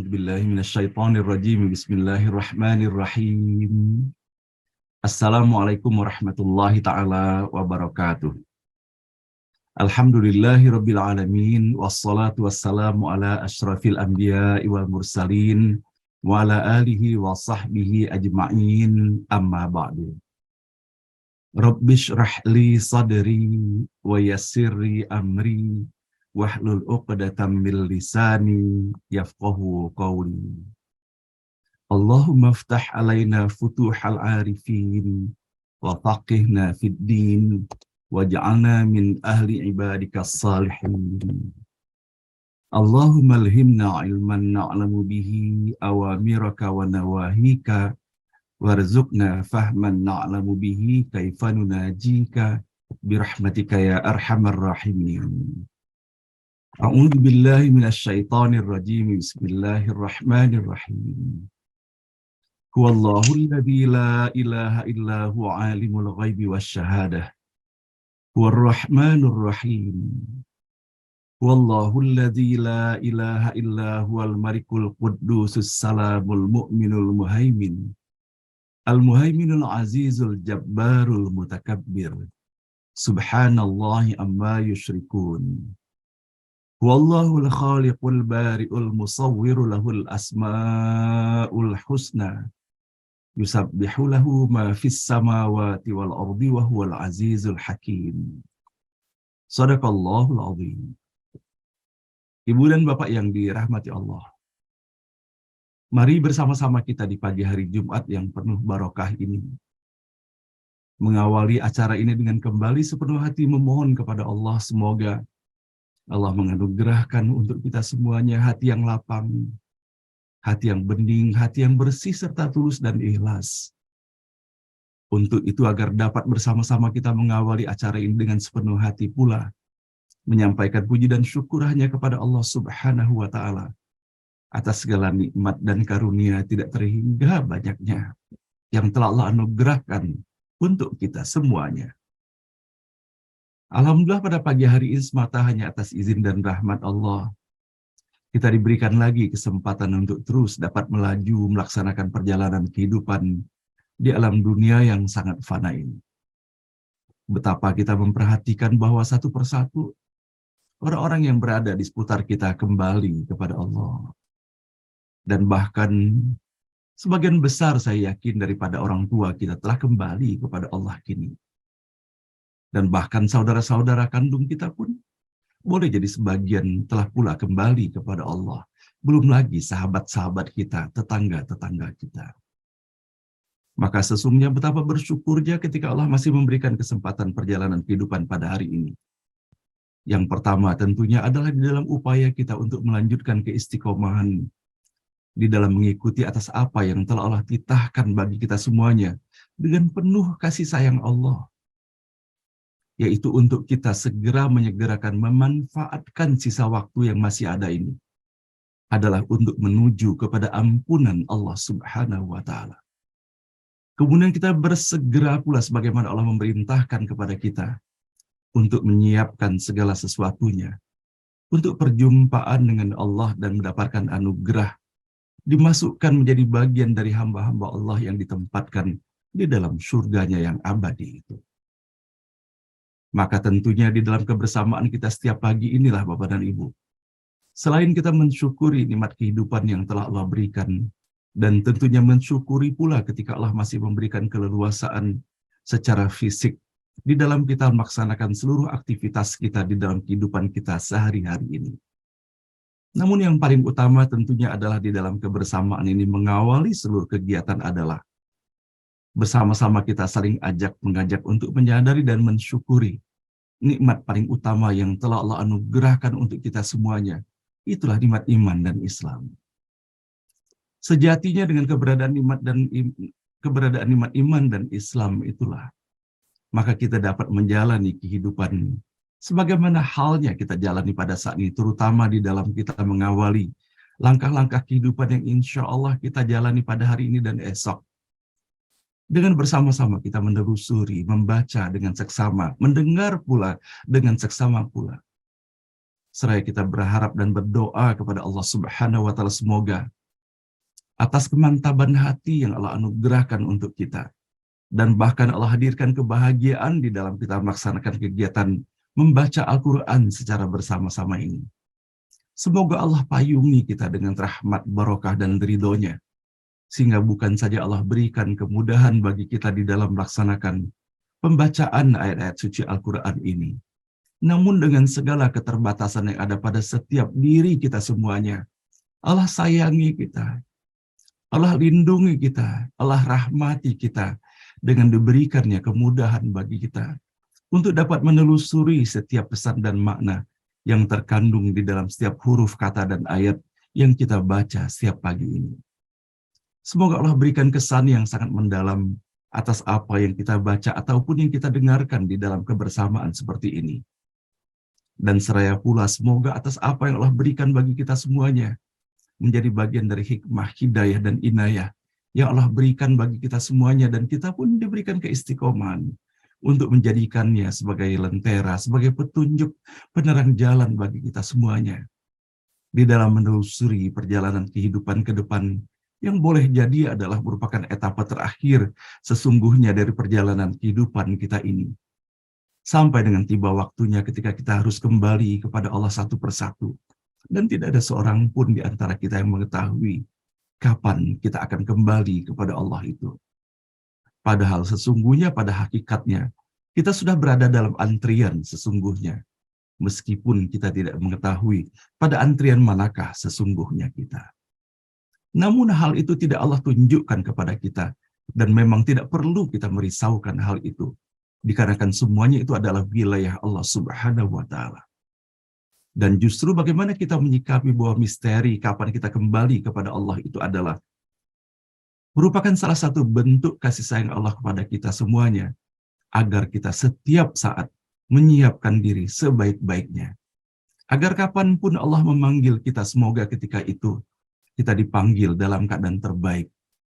A'udzubillahi minasyaitonirrajim. Bismillahirrahmanirrahim. Assalamualaikum warahmatullahi ta'ala wabarakatuh. Alhamdulillahi rabbil alamin. Wassalatu wassalamu ala asyrafil anbiya'i wal mursalin wa ala alihi wa sahbihi ajma'in, amma ba'du. Rabbish rahli sadri wa yassirli amri wahlul 'uqdatam min lisani yafqahu qawli. Allahumma iftah alaina futuhal arifin wa faqihna fid din waj'alna min ahli ibadikas salihin. Allahumma alhimna ilman na'lamu bihi awamiraka wa nawahika warzuqna fahman na'lamu bihi kaifa nunajika birahmatika ya arhamar rahimin. A'udzu billahi minasyaitonir rajim. Bismillahirrahmanirrahim. Huwallahu alladzi la ilaha illa huwa alimul ghaibi wasyahadah. Huwarrahmanur rahim. Huwallahu alladzi la ilaha illa huwal malikul quddusus salamul mu'minul muhaimin. Al-muhaiminul azizul jabbarul mutakabbir. Subhanallahi amma yusyrikun. Wallahul khaliqul bari'ul musawwiru lahul asma'ul husna yusabbihu lahu ma fis samawati wal ardi wa huwal azizul hakim. Shadaqallahul azim. Ibu dan Bapak yang dirahmati Allah, mari bersama-sama kita di pagi hari Jumat yang penuh barokah ini mengawali acara ini dengan kembali sepenuh hati memohon kepada Allah, semoga Allah menganugerahkan untuk kita semuanya hati yang lapang, hati yang bening, hati yang bersih serta tulus dan ikhlas. Untuk itu agar dapat bersama-sama kita mengawali acara ini dengan sepenuh hati pula, menyampaikan puji dan syukur hanya kepada Allah Subhanahu wa Ta'ala atas segala nikmat dan karunia tidak terhingga banyaknya yang telah Allah anugerahkan untuk kita semuanya. Alhamdulillah, pada pagi hari ini semata hanya atas izin dan rahmat Allah, kita diberikan lagi kesempatan untuk terus dapat melaju melaksanakan perjalanan kehidupan di alam dunia yang sangat fana ini. Betapa kita memperhatikan bahwa satu persatu orang-orang yang berada di seputar kita kembali kepada Allah. Dan bahkan sebagian besar saya yakin daripada orang tua kita telah kembali kepada Allah kini. Dan bahkan saudara-saudara kandung kita pun boleh jadi sebagian telah pula kembali kepada Allah. Belum lagi sahabat-sahabat kita, tetangga-tetangga kita. Maka sesungguhnya betapa bersyukurnya ketika Allah masih memberikan kesempatan perjalanan kehidupan pada hari ini. Yang pertama tentunya adalah di dalam upaya kita untuk melanjutkan keistiqomahan di dalam mengikuti atas apa yang telah Allah titahkan bagi kita semuanya dengan penuh kasih sayang Allah. Yaitu untuk kita segera menyegerakan memanfaatkan sisa waktu yang masih ada ini adalah untuk menuju kepada ampunan Allah Subhanahu wa Ta'ala. Kemudian kita bersegera pula sebagaimana Allah memerintahkan kepada kita untuk menyiapkan segala sesuatunya untuk perjumpaan dengan Allah dan mendapatkan anugerah, dimasukkan menjadi bagian dari hamba-hamba Allah yang ditempatkan di dalam surganya yang abadi itu. Maka tentunya di dalam kebersamaan kita setiap pagi inilah Bapak dan Ibu, selain kita mensyukuri nikmat kehidupan yang telah Allah berikan, dan tentunya mensyukuri pula ketika Allah masih memberikan keleluasaan secara fisik di dalam kita melaksanakan seluruh aktivitas kita di dalam kehidupan kita sehari-hari ini. Namun yang paling utama tentunya adalah di dalam kebersamaan ini mengawali seluruh kegiatan adalah bersama-sama kita saling mengajak untuk menyadari dan mensyukuri nikmat paling utama yang telah Allah anugerahkan untuk kita semuanya. Itulah nikmat iman dan Islam. Sejatinya dengan keberadaan nikmat iman dan Islam itulah, maka kita dapat menjalani kehidupan sebagaimana halnya kita jalani pada saat ini, terutama di dalam kita mengawali langkah-langkah kehidupan yang insya Allah kita jalani pada hari ini dan esok. Dengan bersama-sama kita menelusuri, membaca dengan seksama, mendengar pula dengan seksama pula. Seraya kita berharap dan berdoa kepada Allah Subhanahu wa Ta'ala, semoga atas kemantaban hati yang Allah anugerahkan untuk kita. Dan bahkan Allah hadirkan kebahagiaan di dalam kita melaksanakan kegiatan membaca Al-Quran secara bersama-sama ini. Semoga Allah payungi kita dengan rahmat, barokah, dan ridhonya, sehingga bukan saja Allah berikan kemudahan bagi kita di dalam melaksanakan pembacaan ayat-ayat suci Al-Quran ini, namun dengan segala keterbatasan yang ada pada setiap diri kita semuanya, Allah sayangi kita, Allah lindungi kita, Allah rahmati kita, dengan diberikannya kemudahan bagi kita untuk dapat menelusuri setiap pesan dan makna yang terkandung di dalam setiap huruf, kata, dan ayat yang kita baca setiap pagi ini. Semoga Allah berikan kesan yang sangat mendalam atas apa yang kita baca ataupun yang kita dengarkan di dalam kebersamaan seperti ini. Dan seraya pula semoga atas apa yang Allah berikan bagi kita semuanya menjadi bagian dari hikmah, hidayah, dan inayah yang Allah berikan bagi kita semuanya, dan kita pun diberikan keistiqomahan untuk menjadikannya sebagai lentera, sebagai petunjuk penerang jalan bagi kita semuanya di dalam menelusuri perjalanan kehidupan ke depan yang boleh jadi adalah merupakan etapa terakhir sesungguhnya dari perjalanan kehidupan kita ini. Sampai dengan tiba waktunya ketika kita harus kembali kepada Allah satu persatu. Dan tidak ada seorang pun di antara kita yang mengetahui kapan kita akan kembali kepada Allah itu. Padahal sesungguhnya pada hakikatnya, kita sudah berada dalam antrian sesungguhnya. Meskipun kita tidak mengetahui pada antrian manakah sesungguhnya kita. Namun hal itu tidak Allah tunjukkan kepada kita. Dan memang tidak perlu kita merisaukan hal itu. Dikarenakan semuanya itu adalah wilayah Allah Subhanahu wa Ta'ala. Dan justru bagaimana kita menyikapi bahwa misteri kapan kita kembali kepada Allah itu adalah merupakan salah satu bentuk kasih sayang Allah kepada kita semuanya, agar kita setiap saat menyiapkan diri sebaik-baiknya. Agar kapanpun Allah memanggil kita, semoga ketika itu kita dipanggil dalam keadaan terbaik.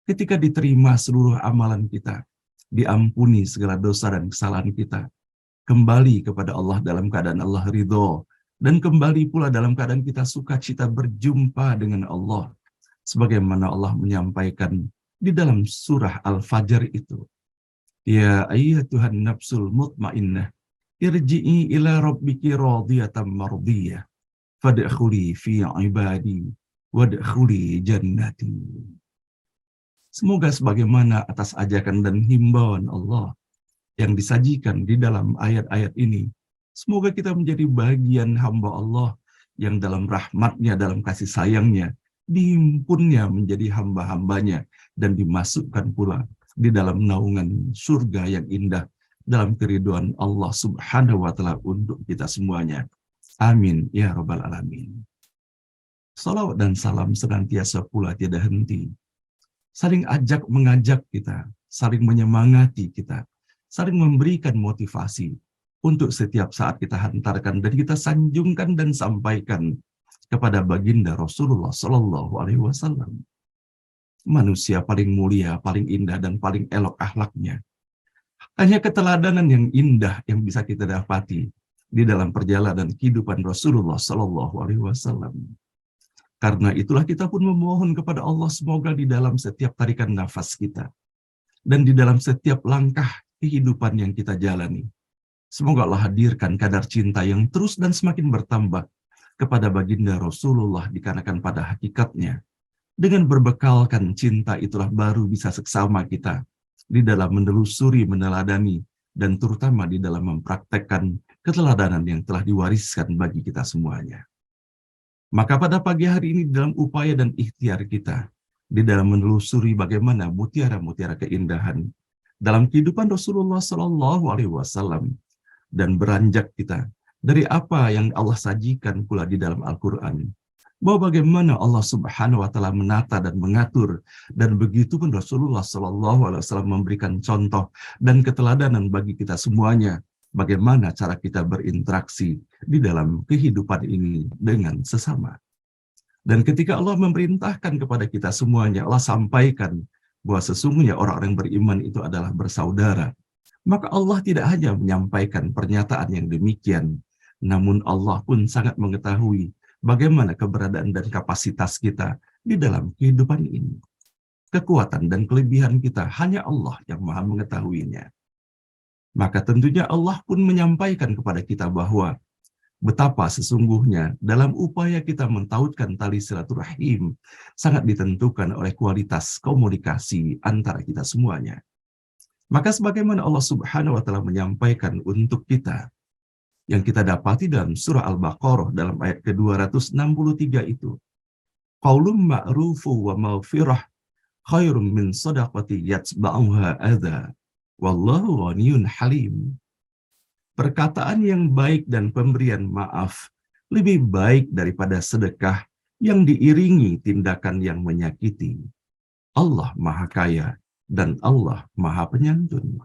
Ketika diterima seluruh amalan kita, diampuni segala dosa dan kesalahan kita, kembali kepada Allah dalam keadaan Allah ridho, dan kembali pula dalam keadaan kita sukacita berjumpa dengan Allah. Sebagaimana Allah menyampaikan di dalam surah Al-Fajr itu. Ya ayyatuhan nafsul mutmainnah, irji'i ila rabbiki radiyatan mardiyah, fadkhuli fi ibadi, wadkhuli jannati. Semoga sebagaimana atas ajakan dan himbauan Allah yang disajikan di dalam ayat-ayat ini, semoga kita menjadi bagian hamba Allah yang dalam rahmatnya, dalam kasih sayangnya, dihimpunnya menjadi hamba-hambanya dan dimasukkan pula di dalam naungan surga yang indah dalam keridhaan Allah Subhanahu wa Ta'ala untuk kita semuanya. Amin ya rabbal alamin. Salawat dan salam senantiasa pula tiada henti, saling ajak mengajak kita, saling menyemangati kita, saling memberikan motivasi untuk setiap saat kita hantarkan dan kita sanjungkan dan sampaikan kepada baginda Rasulullah Sallallahu Alaihi Wasallam, manusia paling mulia, paling indah, dan paling elok akhlaknya. Hanya keteladanan yang indah yang bisa kita dapati di dalam perjalanan kehidupan Rasulullah Sallallahu Alaihi Wasallam. Karena itulah kita pun memohon kepada Allah semoga di dalam setiap tarikan nafas kita dan di dalam setiap langkah kehidupan yang kita jalani, semoga Allah hadirkan kadar cinta yang terus dan semakin bertambah kepada baginda Rasulullah, dikarenakan pada hakikatnya dengan berbekalkan cinta itulah baru bisa seksama kita di dalam menelusuri, meneladani, dan terutama di dalam mempraktekkan keteladanan yang telah diwariskan bagi kita semuanya. Maka pada pagi hari ini dalam upaya dan ikhtiar kita di dalam menelusuri bagaimana mutiara-mutiara keindahan dalam kehidupan Rasulullah Sallallahu Alaihi Wasallam, dan beranjak kita dari apa yang Allah sajikan pula di dalam Al-Quran, bahwa bagaimana Allah Subhanahu wa Ta'ala menata dan mengatur, dan begitu pun Rasulullah Sallallahu Alaihi Wasallam memberikan contoh dan keteladanan bagi kita semuanya, bagaimana cara kita berinteraksi di dalam kehidupan ini dengan sesama. Dan ketika Allah memerintahkan kepada kita semuanya, Allah sampaikan bahwa sesungguhnya orang-orang beriman itu adalah bersaudara. Maka Allah tidak hanya menyampaikan pernyataan yang demikian, namun Allah pun sangat mengetahui bagaimana keberadaan dan kapasitas kita di dalam kehidupan ini. kekuatan dan kelebihan kita hanya Allah yang Maha mengetahuinya. Maka tentunya Allah pun menyampaikan kepada kita bahwa betapa sesungguhnya dalam upaya kita mentautkan tali silaturahim sangat ditentukan oleh kualitas komunikasi antara kita semuanya. Maka sebagaimana Allah Subhanahu wa taala menyampaikan untuk kita yang kita dapati dalam surah Al-Baqarah dalam ayat ke-263 itu, qaulun ma'rufu wa maghfirah khairum min shadaqati yatba'uha adza wallahu ghaniyun halim. Perkataan yang baik dan pemberian maaf lebih baik daripada sedekah yang diiringi tindakan yang menyakiti. Allah Maha Kaya dan Allah Maha Penyantun.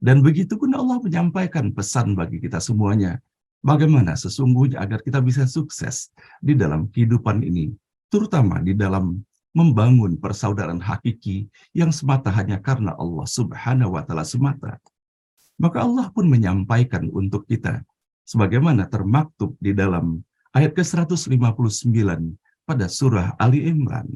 Dan begitu pun Allah menyampaikan pesan bagi kita semuanya, bagaimana sesungguhnya agar kita bisa sukses di dalam kehidupan ini, terutama di dalam membangun persaudaraan hakiki yang semata hanya karena Allah Subhanahu wa taala semata. Maka Allah pun menyampaikan untuk kita, sebagaimana termaktub di dalam ayat ke-159 pada surah Ali Imran.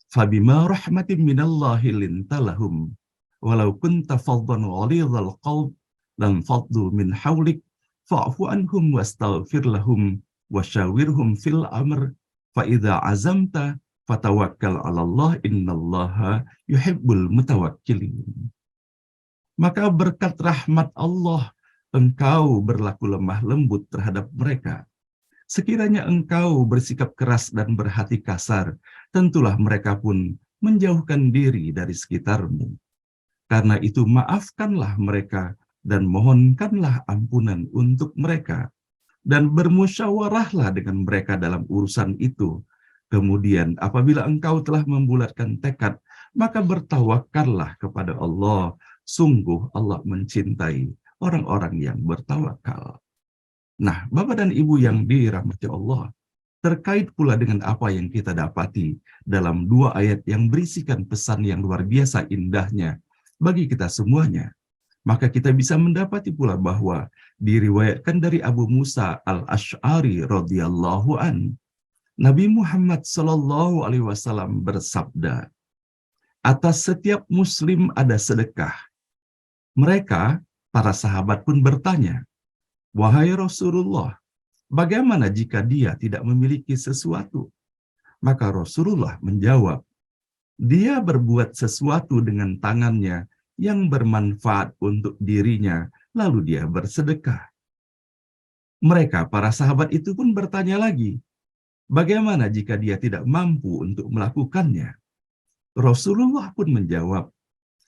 Fabima rahmatin minallahi lintalahum, walau kunta faddan ghalidhal qalb lam faddu min hawlik, fa'fu anhum wastaghfir lahum wasyawirhum fil amr, fa idza azamta fatawakkal 'alallah innallaha yuhibbul mutawakkilin. Maka berkat rahmat Allah, engkau berlaku lemah lembut terhadap mereka. Sekiranya engkau bersikap keras dan berhati kasar, tentulah mereka pun menjauhkan diri dari sekitarmu. Karena itu maafkanlah mereka dan mohonkanlah ampunan untuk mereka. Dan bermusyawarahlah dengan mereka dalam urusan itu. Kemudian apabila engkau telah membulatkan tekad, maka bertawakallah kepada Allah. Sungguh Allah mencintai orang-orang yang bertawakal. Nah, Bapak dan Ibu yang dirahmati Allah, terkait pula dengan apa yang kita dapati dalam dua ayat yang berisikan pesan yang luar biasa indahnya bagi kita semuanya, maka kita bisa mendapati pula bahwa diriwayatkan dari Abu Musa al-Asy'ari radhiyallahu an, Nabi Muhammad sallallahu alaihi wasallam bersabda, atas setiap muslim ada sedekah. Mereka, para sahabat pun bertanya, wahai Rasulullah, bagaimana jika dia tidak memiliki sesuatu? Maka Rasulullah menjawab, dia berbuat sesuatu dengan tangannya yang bermanfaat untuk dirinya, lalu dia bersedekah. Mereka, para sahabat itu pun bertanya lagi, bagaimana jika dia tidak mampu untuk melakukannya? Rasulullah pun menjawab,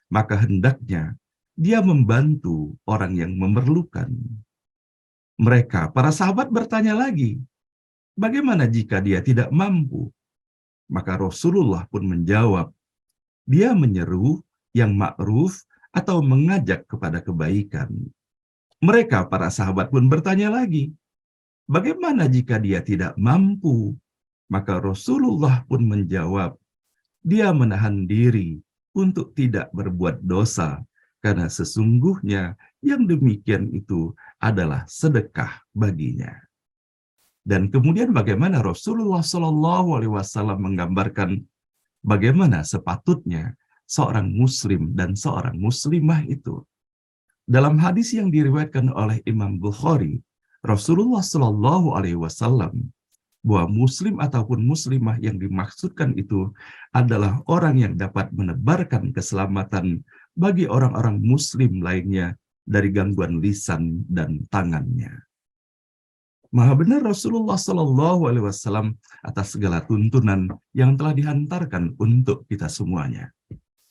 maka hendaknya dia membantu orang yang memerlukan. Mereka, para sahabat bertanya lagi, bagaimana jika dia tidak mampu? Maka Rasulullah pun menjawab, dia menyeru yang ma'ruf atau mengajak kepada kebaikan. Mereka, para sahabat pun bertanya lagi, bagaimana jika dia tidak mampu? Maka Rasulullah pun menjawab, dia menahan diri untuk tidak berbuat dosa, karena sesungguhnya yang demikian itu adalah sedekah baginya. Dan kemudian bagaimana Rasulullah Shallallahu Alaihi Wasallam menggambarkan bagaimana sepatutnya seorang muslim dan seorang muslimah itu. Dalam hadis yang diriwayatkan oleh Imam Bukhari, Rasulullah Shallallahu Alaihi Wasallam bahwa muslim ataupun muslimah yang dimaksudkan itu adalah orang yang dapat menebarkan keselamatan bagi orang-orang muslim lainnya dari gangguan lisan dan tangannya. Maha benar Rasulullah Shallallahu Alaihi Wasallam atas segala tuntunan yang telah dihantarkan untuk kita semuanya.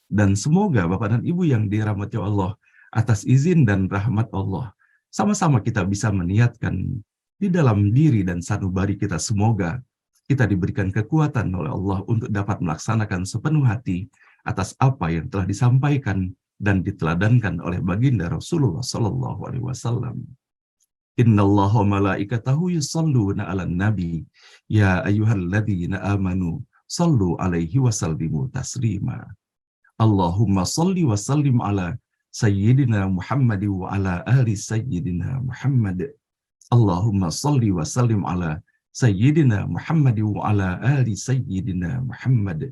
Dan semoga Bapak dan Ibu yang dirahmati Allah, atas izin dan rahmat Allah, sama-sama kita bisa meniatkan di dalam diri dan sanubari kita, semoga kita diberikan kekuatan oleh Allah untuk dapat melaksanakan sepenuh hati atas apa yang telah disampaikan dan diteladankan oleh baginda Rasulullah Sallallahu Alaihi Wasallam. Innallaha malaikatahu yusalluna 'alan nabi ya ayyuhalladzina amanu sallu 'alaihi wa sallimu taslima. Allahumma salli wa sallim ala sayyidina Muhammad wa ala ali sayyidina Muhammad. Allahumma salli wa sallim ala sayyidina Muhammad wa ala ali sayyidina Muhammad.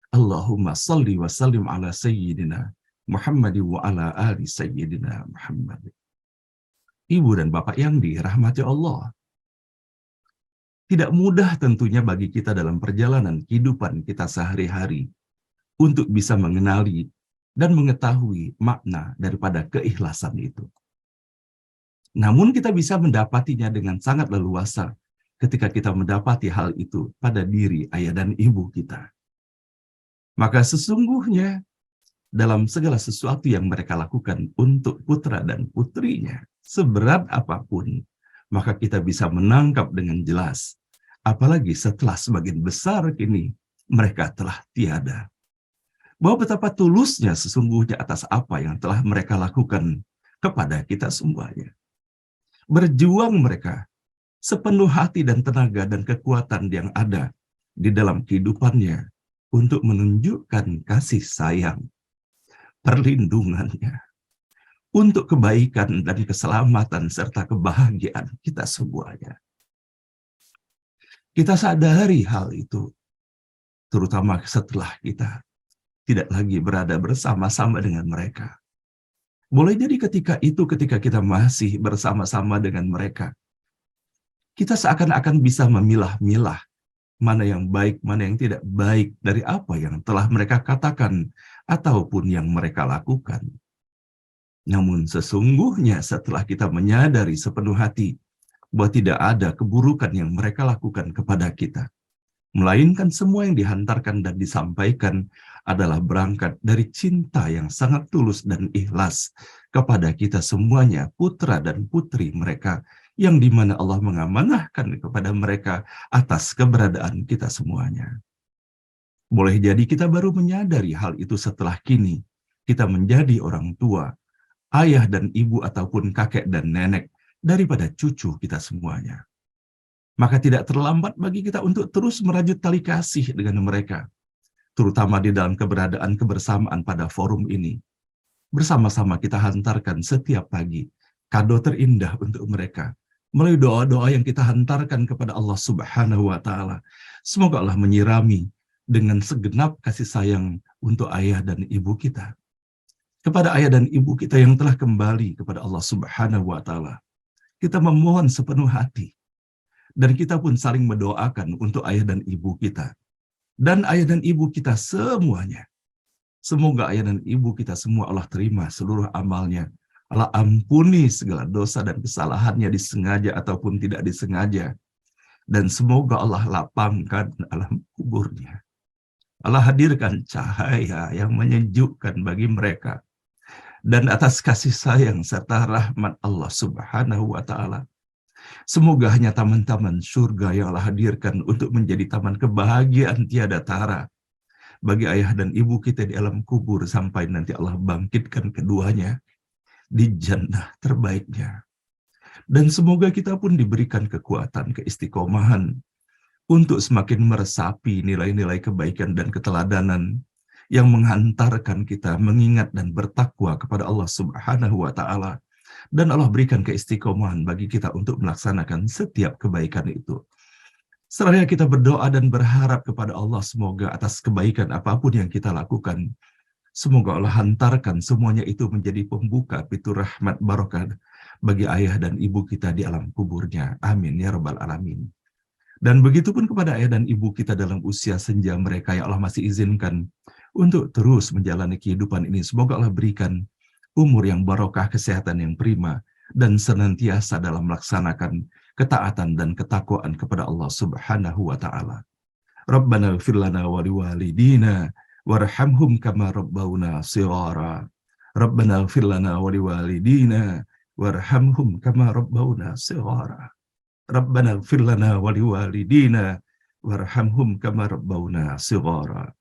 Allahumma salli wa sallim ala sayyidina Muhammad wa ala ali sayyidina Muhammad. Ibu dan bapak yang dirahmati Allah, tidak mudah tentunya bagi kita dalam perjalanan kehidupan kita sehari-hari untuk bisa mengenali dan mengetahui makna daripada keikhlasan itu. Namun kita bisa mendapatinya dengan sangat leluasa ketika kita mendapati hal itu pada diri ayah dan ibu kita. Maka sesungguhnya dalam segala sesuatu yang mereka lakukan untuk putra dan putrinya, seberat apapun, maka kita bisa menangkap dengan jelas. Apalagi setelah sebagian besar kini mereka telah tiada. Bahwa betapa tulusnya sesungguhnya atas apa yang telah mereka lakukan kepada kita semuanya. Berjuang mereka sepenuh hati dan tenaga dan kekuatan yang ada di dalam kehidupannya untuk menunjukkan kasih sayang, perlindungannya, untuk kebaikan dan keselamatan serta kebahagiaan kita semuanya. Kita sadari hal itu, terutama setelah kita tidak lagi berada bersama-sama dengan mereka. Boleh jadi ketika kita masih bersama-sama dengan mereka, kita seakan-akan bisa memilah-milah mana yang baik, mana yang tidak baik dari apa yang telah mereka katakan ataupun yang mereka lakukan. Namun sesungguhnya setelah kita menyadari sepenuh hati bahwa tidak ada keburukan yang mereka lakukan kepada kita, melainkan semua yang dihantarkan dan disampaikan adalah berangkat dari cinta yang sangat tulus dan ikhlas kepada kita semuanya, putra dan putri mereka, yang dimana Allah mengamanahkan kepada mereka atas keberadaan kita semuanya. Boleh jadi kita baru menyadari hal itu setelah kini kita menjadi orang tua, ayah dan ibu ataupun kakek dan nenek daripada cucu kita semuanya. Maka tidak terlambat bagi kita untuk terus merajut tali kasih dengan mereka, terutama di dalam keberadaan kebersamaan pada forum ini. Bersama-sama kita hantarkan setiap pagi kado terindah untuk mereka, melalui doa-doa yang kita hantarkan kepada Allah Subhanahu wa Ta'ala. Semoga Allah menyirami dengan segenap kasih sayang untuk ayah dan ibu kita. Kepada ayah dan ibu kita yang telah kembali kepada Allah Subhanahu wa Ta'ala, kita memohon sepenuh hati. Dan kita pun saling mendoakan untuk ayah dan ibu kita. Dan ayah dan ibu kita semuanya. Semoga ayah dan ibu kita semua Allah terima seluruh amalnya. Allah ampuni segala dosa dan kesalahannya disengaja ataupun tidak disengaja. Dan semoga Allah lapangkan alam kuburnya. Allah hadirkan cahaya yang menyejukkan bagi mereka. Dan atas kasih sayang serta rahmat Allah Subhanahu wa Ta'ala, semoga hanya taman-taman surga yang Allah hadirkan untuk menjadi taman kebahagiaan tiada tara bagi ayah dan ibu kita di alam kubur sampai nanti Allah bangkitkan keduanya di jannah terbaiknya. Dan semoga kita pun diberikan kekuatan, keistiqomahan untuk semakin meresapi nilai-nilai kebaikan dan keteladanan yang menghantarkan kita mengingat dan bertakwa kepada Allah Subhanahu wa Ta'ala. Dan Allah berikan keistiqomahan bagi kita untuk melaksanakan setiap kebaikan itu. Seraya kita berdoa dan berharap kepada Allah semoga atas kebaikan apapun yang kita lakukan, semoga Allah hantarkan semuanya itu menjadi pembuka pintu rahmat barokah bagi ayah dan ibu kita di alam kuburnya. Amin ya rabbal alamin. Dan begitu pun kepada ayah dan ibu kita dalam usia senja mereka yang Allah masih izinkan untuk terus menjalani kehidupan ini. Semoga Allah berikan umur yang barokah, kesehatan yang prima, dan senantiasa dalam melaksanakan ketaatan dan ketakwaan kepada Allah Subhanahu wa Ta'ala. Rabbana ighfir lana wa liwalidina warhamhum kama rabbauna shighara. Rabbana ighfir lana wa liwalidina warhamhum kama rabbauna shighara. Rabbana ighfir lana wa liwalidina warhamhum kama rabbauna shighara.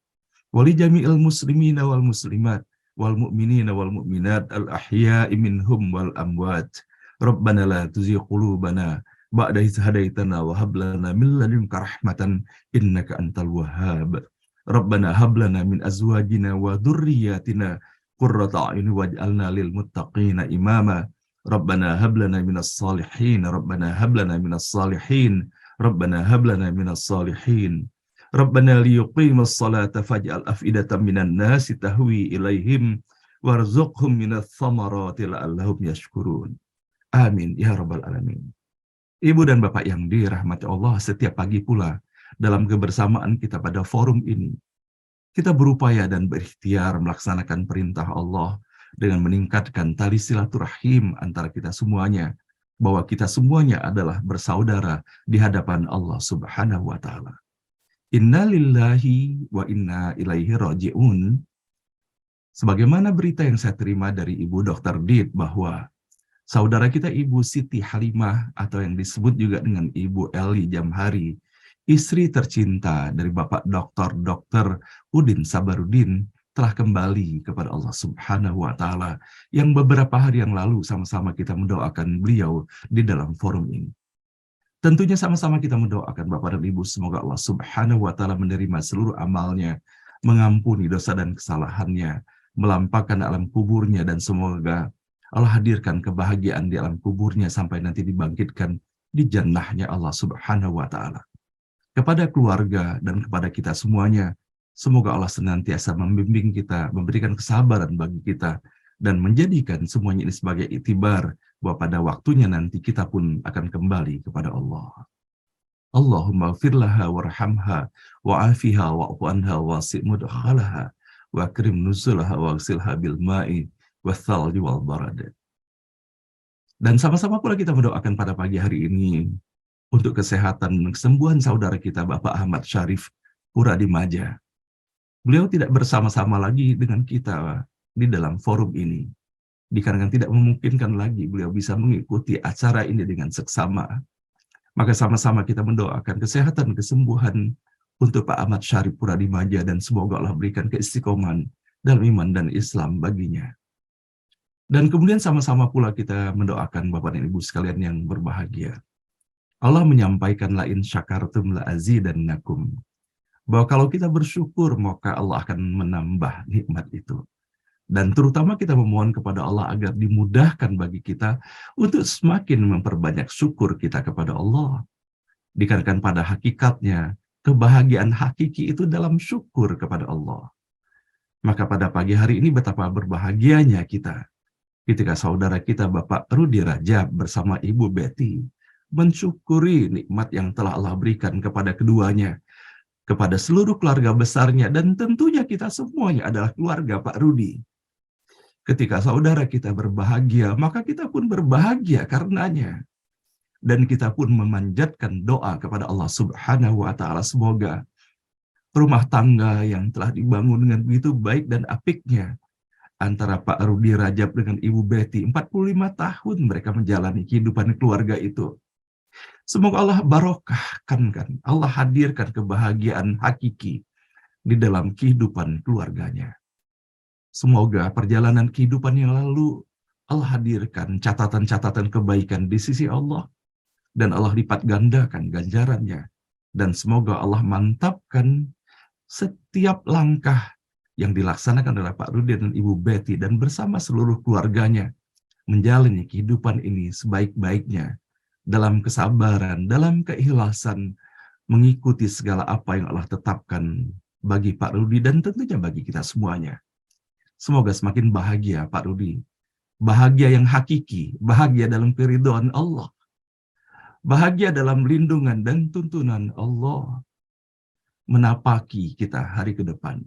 Wa li jami'il muslimina wal muslimat wal mu'minina wal mu'minat al ahya'i minhum wal amwat. Rabbana la tuzigh qulubana ba'da idh hadaitana wa hab lana min ladunka rahmatan innaka antal wahhab. Rabbana hab lana min azwajina wa dhurriyyatina qurrata a'yun waj'alna lil muttaqina imama. Rabbana hab lana minas salihin. Rabbana hab lana minas salihin. Rabbana hab lana minas salihin. Rabbana liyuqimus salata faj'al af'idatan minan nasi tahwi ilaihim warzuqhum minats thamarati la'allahum yashkurun. Amin ya rabbal alamin. Ibu dan Bapak yang dirahmati Allah, setiap pagi pula dalam kebersamaan kita pada forum ini, kita berupaya dan berikhtiar melaksanakan perintah Allah dengan meningkatkan tali silaturahim antara kita semuanya, bahwa kita semuanya adalah bersaudara di hadapan Allah Subhanahu wa Ta'ala. Inna lillahi wa inna ilaihi raji'un. Sebagaimana berita yang saya terima dari Ibu Dr. Dit bahwa saudara kita Ibu Siti Halimah atau yang disebut juga dengan Ibu Eli Jamhari, istri tercinta dari Bapak Dr. Udin Sabarudin, telah kembali kepada Allah Subhanahu wa Ta'ala, yang beberapa hari yang lalu sama-sama kita mendoakan beliau di dalam forum ini. Tentunya sama-sama kita mendoakan Bapak dan Ibu, semoga Allah Subhanahu wa Ta'ala menerima seluruh amalnya, mengampuni dosa dan kesalahannya, melampaukan alam kuburnya, dan semoga Allah hadirkan kebahagiaan di alam kuburnya sampai nanti dibangkitkan di jannahnya Allah Subhanahu wa Ta'ala. Kepada keluarga dan kepada kita semuanya, semoga Allah senantiasa membimbing kita, memberikan kesabaran bagi kita, dan menjadikan semuanya ini sebagai iktibar bahwa pada waktunya nanti kita pun akan kembali kepada Allah. Allahumma firlaha warhamha wa'afiha wa'fu anha wasi' mudkhalaha wa akrim nuzulaha waghsilha bil ma'i wath-thalji wal barad. Dan sama-sama pula kita mendoakan pada pagi hari ini untuk kesehatan dan kesembuhan saudara kita Bapak Ahmad Syarif Puradimaja. Beliau tidak bersama-sama lagi dengan kita di dalam forum ini, dikarenakan tidak memungkinkan lagi beliau bisa mengikuti acara ini dengan seksama. Maka sama-sama kita mendoakan kesehatan, kesembuhan untuk Pak Ahmad Syarif Puradimaja, dan semoga Allah berikan keistiqomahan dalam iman dan Islam baginya. Dan kemudian sama-sama pula kita mendoakan Bapak dan Ibu sekalian yang berbahagia. Allah menyampaikan la in syakartum la azidannakum, bahwa kalau kita bersyukur maka Allah akan menambah nikmat itu. Dan terutama kita memohon kepada Allah agar dimudahkan bagi kita untuk semakin memperbanyak syukur kita kepada Allah. Dikarenakan pada hakikatnya, kebahagiaan hakiki itu dalam syukur kepada Allah. Maka pada pagi hari ini betapa berbahagianya kita ketika saudara kita Bapak Rudi Rajab bersama Ibu Betty mensyukuri nikmat yang telah Allah berikan kepada keduanya, kepada seluruh keluarga besarnya, dan tentunya kita semuanya adalah keluarga Pak Rudi. Ketika saudara kita berbahagia, maka kita pun berbahagia karenanya. Dan kita pun memanjatkan doa kepada Allah Subhanahu wa Ta'ala, semoga rumah tangga yang telah dibangun dengan begitu baik dan apiknya antara Pak Rudi Rajab dengan Ibu Betty, 45 tahun mereka menjalani kehidupan keluarga itu. Semoga Allah barokahkan, Allah hadirkan kebahagiaan hakiki di dalam kehidupan keluarganya. Semoga perjalanan kehidupan yang lalu Allah hadirkan catatan-catatan kebaikan di sisi Allah, dan Allah lipat gandakan ganjarannya. Dan semoga Allah mantapkan setiap langkah yang dilaksanakan oleh Pak Rudi dan Ibu Betty dan bersama seluruh keluarganya menjalani kehidupan ini sebaik-baiknya, dalam kesabaran, dalam keikhlasan, mengikuti segala apa yang Allah tetapkan bagi Pak Rudi dan tentunya bagi kita semuanya. Semoga semakin bahagia Pak Rudi, bahagia yang hakiki, bahagia dalam keridhaan Allah, bahagia dalam lindungan dan tuntunan Allah menapaki kita hari ke depan.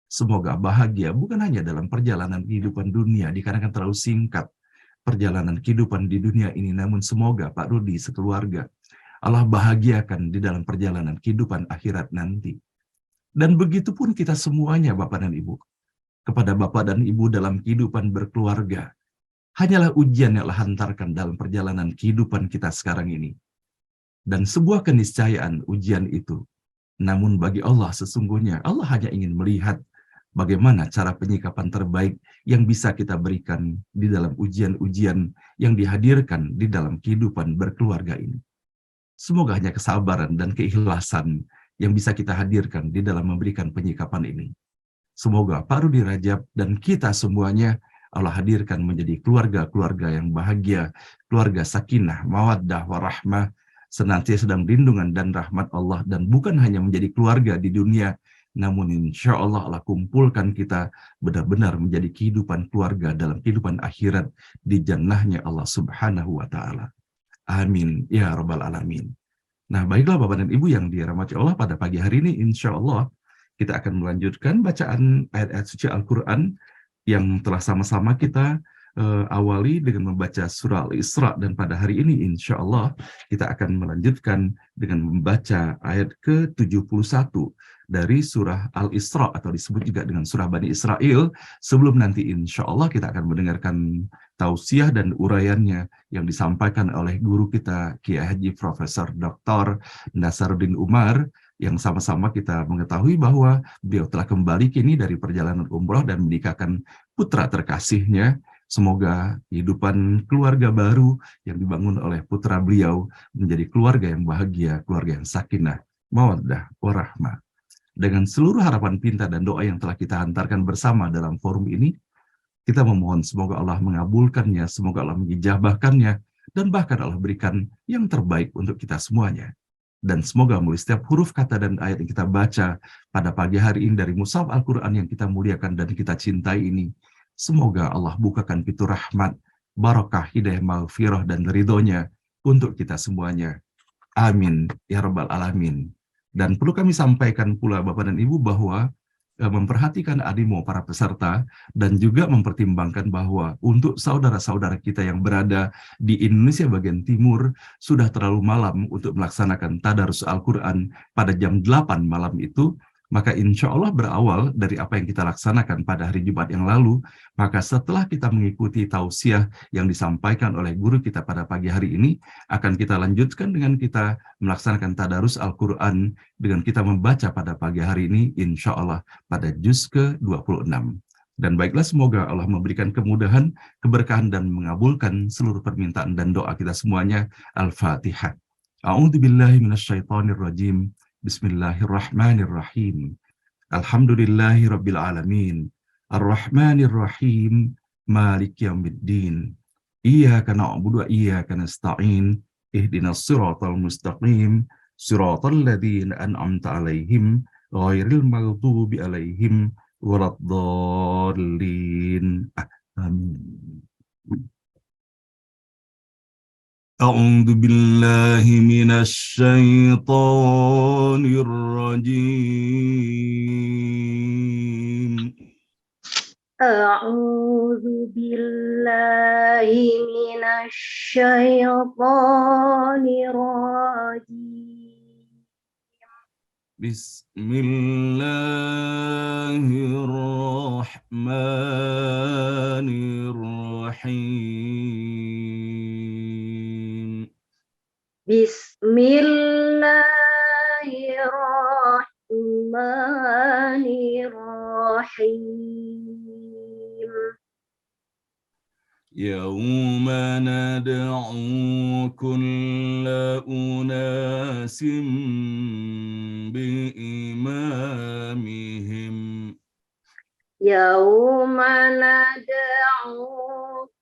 Semoga bahagia bukan hanya dalam perjalanan kehidupan dunia, dikarenakan terlalu singkat perjalanan kehidupan di dunia ini, namun semoga Pak Rudi sekeluarga Allah bahagiakan di dalam perjalanan kehidupan akhirat nanti. Dan begitu pun kita semuanya Bapak dan Ibu, kepada Bapak dan Ibu dalam kehidupan berkeluarga, hanyalah ujian yang Allah hantarkan dalam perjalanan kehidupan kita sekarang ini. Dan sebuah keniscayaan ujian itu, namun bagi Allah sesungguhnya, Allah hanya ingin melihat bagaimana cara penyikapan terbaik yang bisa kita berikan di dalam ujian-ujian yang dihadirkan di dalam kehidupan berkeluarga ini. Semoga hanya kesabaran dan keikhlasan yang bisa kita hadirkan di dalam memberikan penyikapan ini. Semoga Pak Rudi Rajab dan kita semuanya Allah hadirkan menjadi keluarga-keluarga yang bahagia, keluarga sakinah, mawaddah, warahmah, senantiasa dalam lindungan dan rahmat Allah, dan bukan hanya menjadi keluarga di dunia, namun insya Allah Allah kumpulkan kita benar-benar menjadi kehidupan keluarga dalam kehidupan akhirat di jannahnya Allah Subhanahu wa Ta'ala. Amin ya Rabbal Alamin. Nah, baiklah Bapak dan Ibu yang dirahmati Allah, pada pagi hari ini insya Allah kita akan melanjutkan bacaan ayat-ayat suci Al-Quran yang telah sama-sama kita awali dengan membaca surah Al-Isra, dan pada hari ini insya Allah kita akan melanjutkan dengan membaca ayat ke-71 dari surah Al-Isra, atau disebut juga dengan surah Bani Israel, sebelum nanti insya Allah kita akan mendengarkan tausiah dan uraiannya yang disampaikan oleh guru kita Kiai Haji Profesor Dr. Nasaruddin Umar, yang sama-sama kita mengetahui bahwa beliau telah kembali kini dari perjalanan umroh dan menikahkan putra terkasihnya. Semoga kehidupan keluarga baru yang dibangun oleh putra beliau menjadi keluarga yang bahagia, keluarga yang sakinah, mawaddah, warahmah. Dengan seluruh harapan pinta dan doa yang telah kita hantarkan bersama dalam forum ini, kita memohon semoga Allah mengabulkannya, semoga Allah mengijabahkannya, dan bahkan Allah berikan yang terbaik untuk kita semuanya. Dan semoga melalui setiap huruf kata dan ayat yang kita baca pada pagi hari ini dari mushaf Al-Quran yang kita muliakan dan kita cintai ini, semoga Allah bukakan pintu rahmat, barakah, hidayah, maghfirah, dan ridhonya untuk kita semuanya. Amin ya Rabbal Alamin. Dan perlu kami sampaikan pula Bapak dan Ibu bahwa memperhatikan animo para peserta dan juga mempertimbangkan bahwa untuk saudara-saudara kita yang berada di Indonesia bagian timur sudah terlalu malam untuk melaksanakan tadarus Al-Quran pada jam 8 malam itu, maka insya Allah berawal dari apa yang kita laksanakan pada hari Jumat yang lalu, maka setelah kita mengikuti tausiah yang disampaikan oleh guru kita pada pagi hari ini, akan kita lanjutkan dengan kita melaksanakan tadarus Al-Quran dengan kita membaca pada pagi hari ini, insya Allah pada juz ke-26. Dan baiklah, semoga Allah memberikan kemudahan, keberkahan, dan mengabulkan seluruh permintaan dan doa kita semuanya. Al-Fatihah. A'udzubillahi minasyaitonirrajim. Bismillahirrahmanirrahim. Alhamdulillahi Rabbil Alamin. Ar-Rahmanir-Rahim. Malik Yaumiddin. Iyyaka na'budu wa iyyaka nasta'in. Ihdinas siratal mustaqim. Siratal ladzina an'amta 'alaihim ghairil maghdubi 'alaihim waladdallin. Amin. A'udzu billahi minasy syaithanir rajim. A'udzu billahi minasy syaithanir rajim. Bismillahirrahmanirrahim. Bismillahirrahmanirrahim. Yauma nad'u kulla unasim biimamihim. Yauma nad'u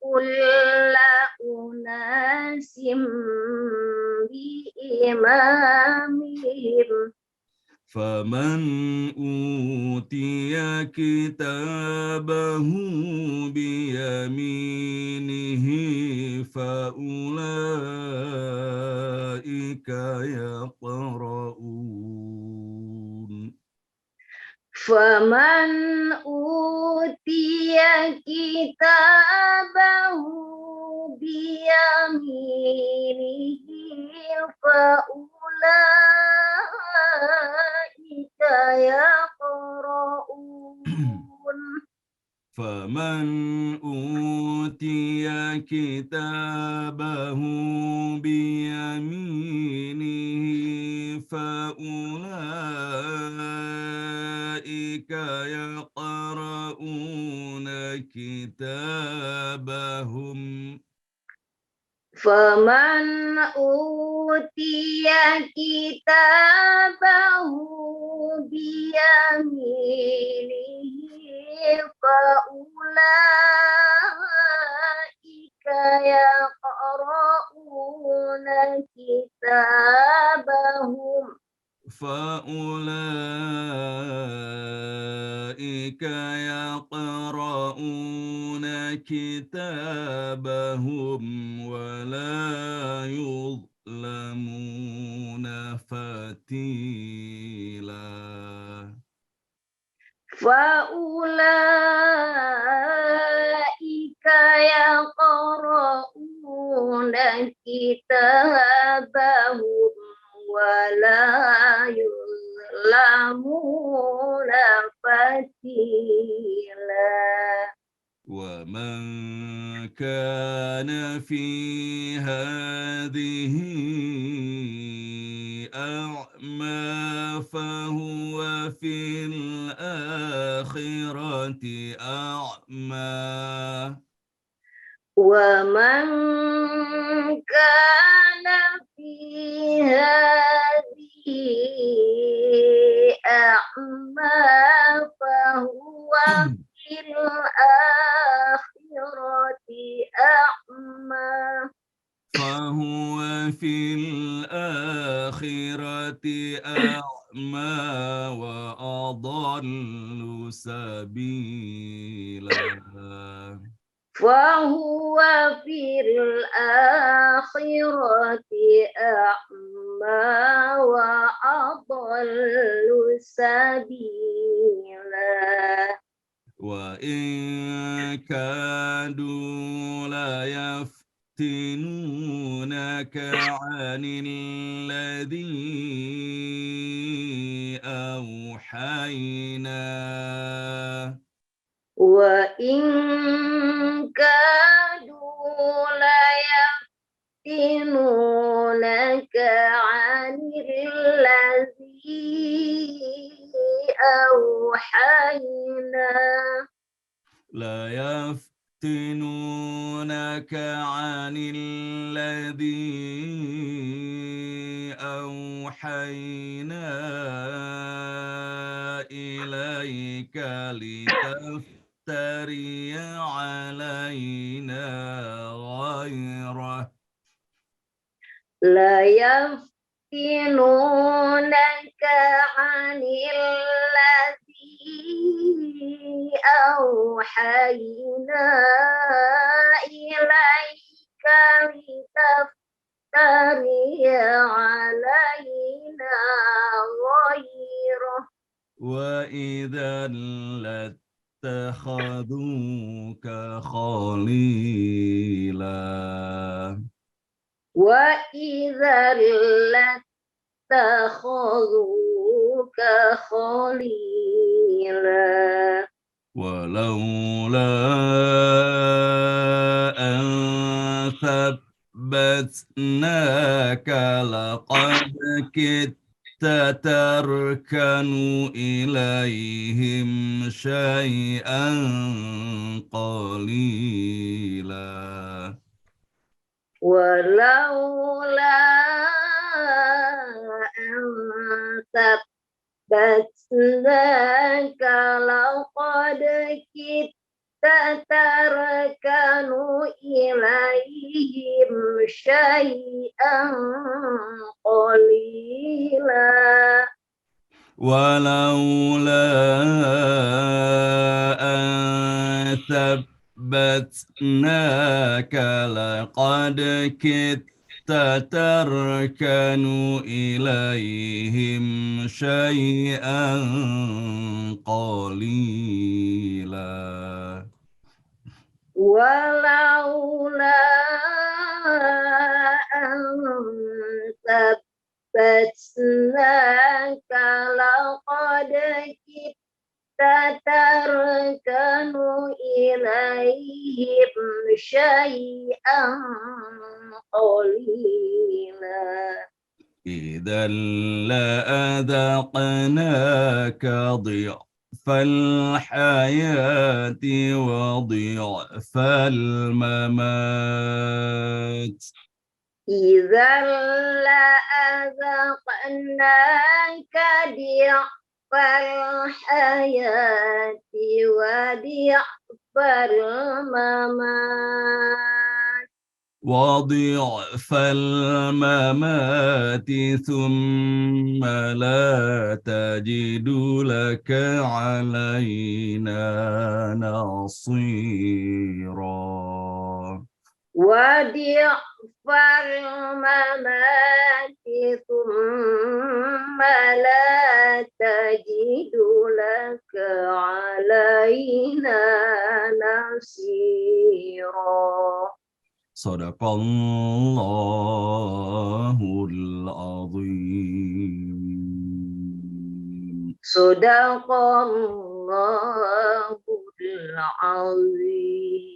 kulla unasim biimamihim. Faman utiya kitabahu biyaminihi faulaika yaqra'un. Faman utiya kitabahu biyaminihi faulaika yaqra'un. Faman utiya kitabahu biyaminihi faulaika yaqra'una kitabahum. Faman utiya kitabahu biyaminihi faulaika yaqra'una كتابهم فأولئك يقرؤون كتابهم ولا يظلمون فتيلا. فأولئك يقرؤون كتابهم ولا يظلمون فتيلا. ومن كان في هذه أعمى فهو في الآخرة أعمى. ومن كان في هذه أعمى فهو في الآخرة أعمى. فهو في الآخرة أعمى وأضل سبيلا. فهو في الآخرة أعمى وأضل سبيلا. وإن كادوا ليفتنونك عن الذي أوحينا وإن كادوا ليفتنونك عن الذي أوحينا ليفتنونك عن الذي أوحينا إليك لتفتري علينا غيره. ليفتنونك عن الذي أوحينا إليك لتفتري علينا غيره. وإذا لاتخذوك خليلا. وإذا لاتخذوك خليلا. ولولا أن ثبتناك لقد كدت تركن إليهم شيئا قليلا. ولولا أن ثبتناك لقد كدت تتركن إليهم شيئا قليلا. ولولا أن ثبتناك لقد كدت تتركن إليهم شيئا قليلا. ولولا أن ثبتناك لقد كدت تتركن إليهم شيئا قليلا. إذا لأذقناك ضعف الحياة وضعف الممات. إذا لأذقناك ضعف الحياة وضعف الممات. وضعف الممات ثم لا تجد لك علينا نصيرا. وضعف الممات ثم لا تجد لك علينا نصيرا. Sadaqallahul azim. Sadaqallahul azim.